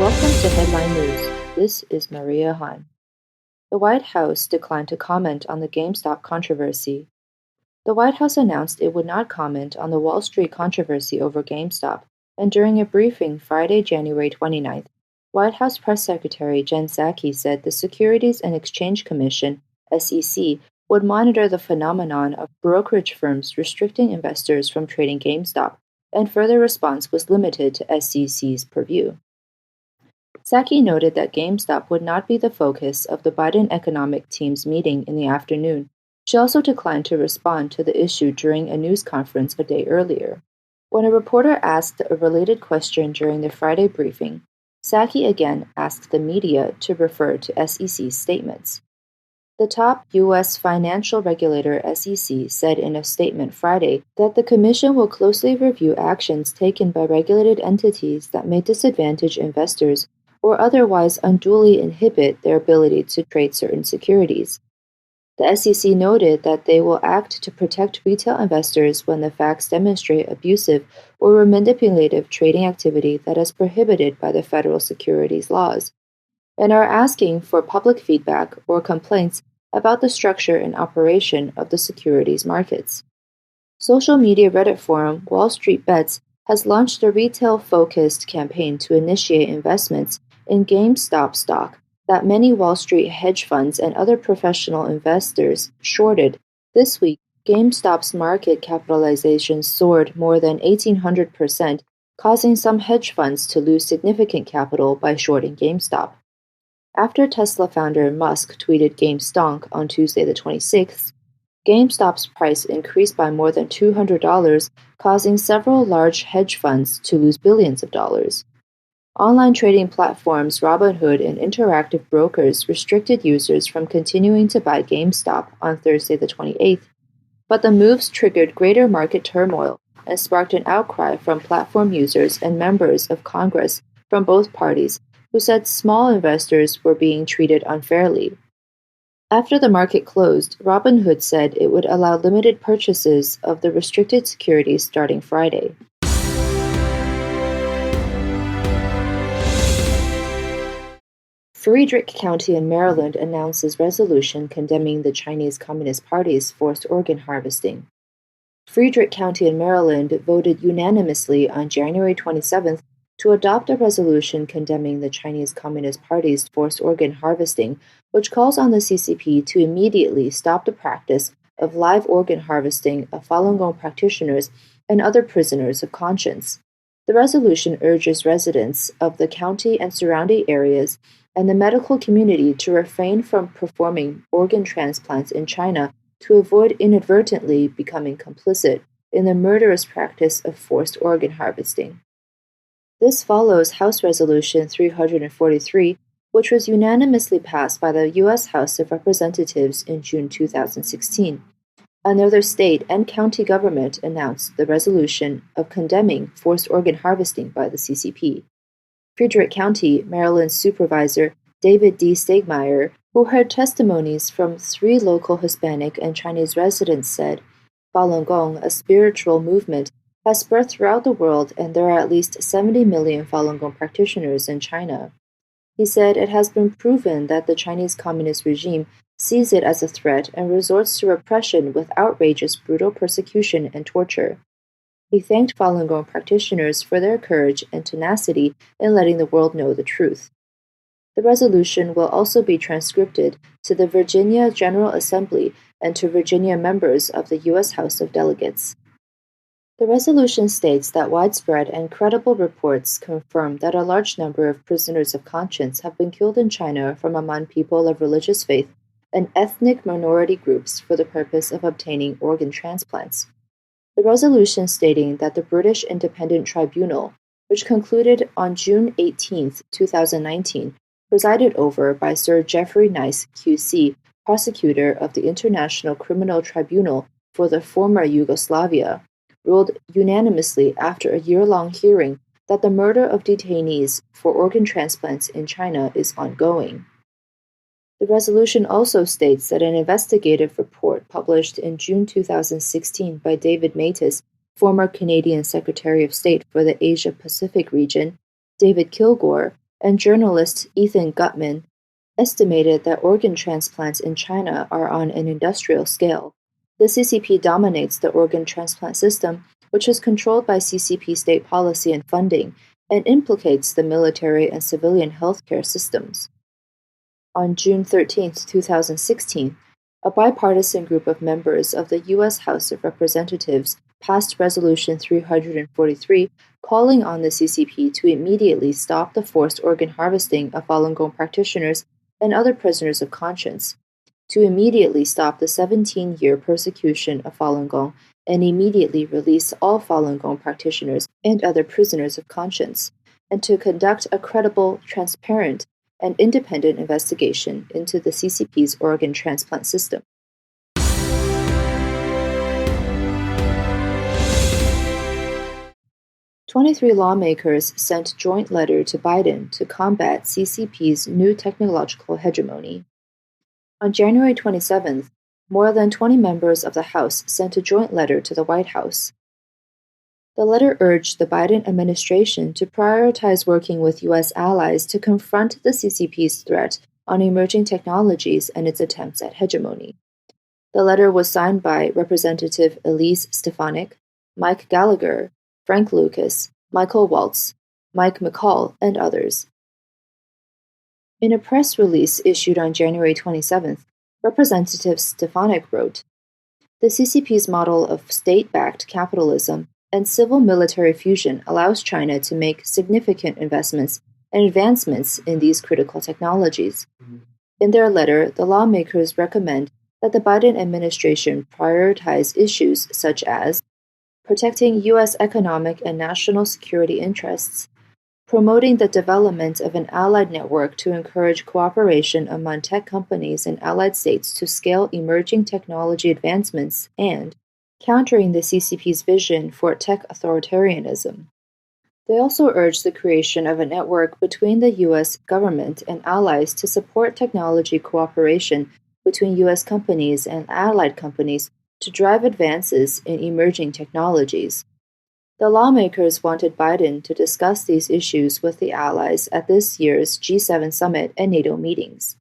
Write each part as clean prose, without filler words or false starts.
Welcome to Headline News. This is Maria Han. The White House declined to comment on the Gamestop controversy. The White House announced it would not comment on the Wall Street controversy over GameStop, and during a briefing Friday, January 29th, White House Press Secretary Jen Psaki said the Securities and Exchange Commission, SEC, would monitor the phenomenon of brokerage firms restricting investors from trading GameStop, and further response was limited to SEC's purview. Psaki noted that GameStop would not be the focus of the Biden economic team's meeting in the afternoon. She also declined to respond to the issue during a news conference a day earlier. When a reporter asked a related question during the Friday briefing, Psaki again asked the media to refer to SEC's statements. The top U.S. financial regulator, SEC, said in a statement Friday that the Commission will closely review actions taken by regulated entities that may disadvantage investors or otherwise unduly inhibit their ability to trade certain securities. The SEC noted that they will act to protect retail investors when the facts demonstrate abusive or manipulative trading activity that is prohibited by the federal securities laws, and are asking for public feedback or complaints about the structure and operation of the securities markets. Social media Reddit forum Wall Street Bets has launched a retail-focused campaign to initiate investments in GameStop stock that many Wall Street hedge funds and other professional investors shorted. This week, GameStop's market capitalization soared more than 1,800%, causing some hedge funds to lose significant capital by shorting GameStop. After Tesla founder Musk tweeted GameStonk on Tuesday the 26th, GameStop's price increased by more than $200, causing several large hedge funds to lose billions of dollars. Online trading platforms Robinhood and Interactive Brokers restricted users from continuing to buy GameStop on Thursday the 28th, but the moves triggered greater market turmoil and sparked an outcry from platform users and members of Congress from both parties who said small investors were being treated unfairly. After the market closed, Robinhood said it would allow limited purchases of the restricted securities starting Friday. Frederick County in Maryland announces resolution condemning the Chinese Communist Party's forced organ harvesting. Frederick County in Maryland voted unanimously on January 27th to adopt a resolution condemning the Chinese Communist Party's forced organ harvesting, which calls on the CCP to immediately stop the practice of live organ harvesting of Falun Gong practitioners and other prisoners of conscience. The resolution urges residents of the county and surrounding areas and the medical community to refrain from performing organ transplants in China to avoid inadvertently becoming complicit in the murderous practice of forced organ harvesting. This follows House Resolution 343, which was unanimously passed by the U.S. House of Representatives in June 2016. Another state and county government announced the resolution of condemning forced organ harvesting by the CCP. Frederick County, Maryland's Supervisor David D. Stegmeyer, who heard testimonies from 3 local Hispanic and Chinese residents, said, Falun Gong, a spiritual movement, has spread throughout the world and there are at least 70 million Falun Gong practitioners in China. He said it has been proven that the Chinese Communist regime sees it as a threat and resorts to repression with outrageous brutal persecution and torture. He thanked Falun Gong practitioners for their courage and tenacity in letting the world know the truth. The resolution will also be transcribed to the Virginia General Assembly and to Virginia members of the U.S. House of Delegates. The resolution states that widespread and credible reports confirm that a large number of prisoners of conscience have been killed in China from among people of religious faith and ethnic minority groups for the purpose of obtaining organ transplants. The resolution stating that the British Independent Tribunal, which concluded on June 18, 2019, presided over by Sir Geoffrey Nice, QC, prosecutor of the International Criminal Tribunal for the former Yugoslavia, ruled unanimously after a year-long hearing that the murder of detainees for organ transplants in China is ongoing. The resolution also states that an investigative report published in June 2016 by David Matas, former Canadian Secretary of State for the Asia-Pacific region, David Kilgore, and journalist Ethan Gutman estimated that organ transplants in China are on an industrial scale. The CCP dominates the organ transplant system, which is controlled by CCP state policy and funding, and implicates the military and civilian healthcare systems. On June 13, 2016, a bipartisan group of members of the U.S. House of Representatives passed Resolution 343 calling on the CCP to immediately stop the forced organ harvesting of Falun Gong practitioners and other prisoners of conscience, to immediately stop the 17-year persecution of Falun Gong and immediately release all Falun Gong practitioners and other prisoners of conscience, and to conduct a credible, transparent, and independent investigation into the CCP's organ transplant system. "23 lawmakers sent joint letter to Biden to combat CCP's new technological hegemony." On January 27th, more than 20 members of the House sent a joint letter to the White House. The letter urged the Biden administration to prioritize working with U.S. allies to confront the CCP's threat on emerging technologies and its attempts at hegemony. The letter was signed by Representative Elise Stefanik, Mike Gallagher, Frank Lucas, Michael Waltz, Mike McCall, and others. In a press release issued on January 27th, Representative Stefanik wrote, "The CCP's model of state-backed capitalism and civil-military fusion allows China to make significant investments and advancements in these critical technologies." In their letter, the lawmakers recommend that the Biden administration prioritize issues such as protecting U.S. economic and national security interests, promoting the development of an allied network to encourage cooperation among tech companies in allied states to scale emerging technology advancements, and countering the CCP's vision for tech authoritarianism. They also urge the creation of a network between the U.S. government and allies to support technology cooperation between U.S. companies and allied companies to drive advances in emerging technologies. The lawmakers wanted Biden to discuss these issues with the allies at this year's G7 summit and NATO meetings.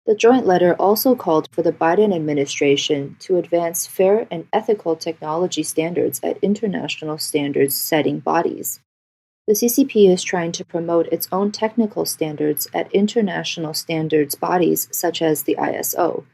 The joint letter also called for the Biden administration to advance fair and ethical technology standards at international standards-setting bodies. The CCP is trying to promote its own technical standards at international standards bodies such as the ISO.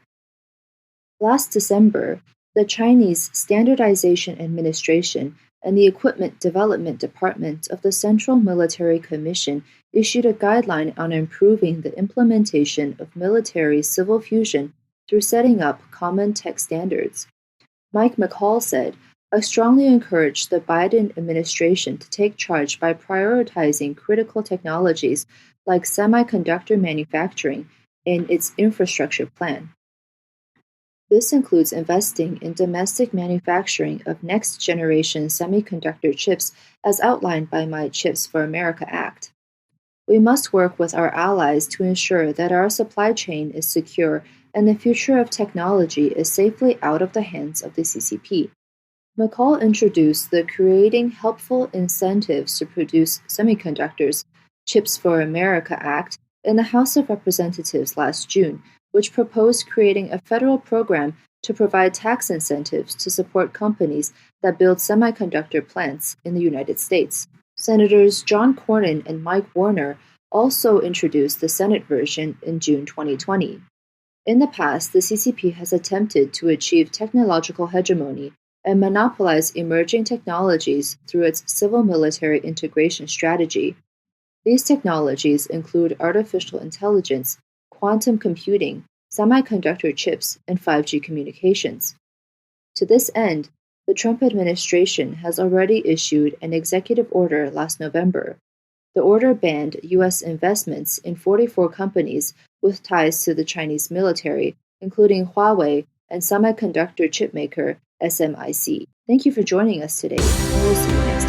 Last December, the Chinese Standardization Administration and the Equipment Development Department of the Central Military Commission issued a guideline on improving the implementation of military-civil fusion through setting up common tech standards. Mike McCall said, "I strongly encourage the Biden administration to take charge by prioritizing critical technologies like semiconductor manufacturing in its infrastructure plan. This includes investing in domestic manufacturing of next-generation semiconductor chips as outlined by my Chips for America Act. We must work with our allies to ensure that our supply chain is secure and the future of technology is safely out of the hands of the CCP." McCall introduced the Creating Helpful Incentives to Produce Semiconductors, Chips for America Act in the House of Representatives last June, which proposed creating a federal program to provide tax incentives to support companies that build semiconductor plants in the United States. Senators John Cornyn and Mike Warner also introduced the Senate version in June 2020. In the past, the CCP has attempted to achieve technological hegemony and monopolize emerging technologies through its civil-military integration strategy. These technologies include artificial intelligence, quantum computing, semiconductor chips, and 5G communications. To this end, the Trump administration has already issued an executive order last November. The order banned U.S. investments in 44 companies with ties to the Chinese military, including Huawei and semiconductor chipmaker SMIC. Thank you for joining us today, and we'll see you next time.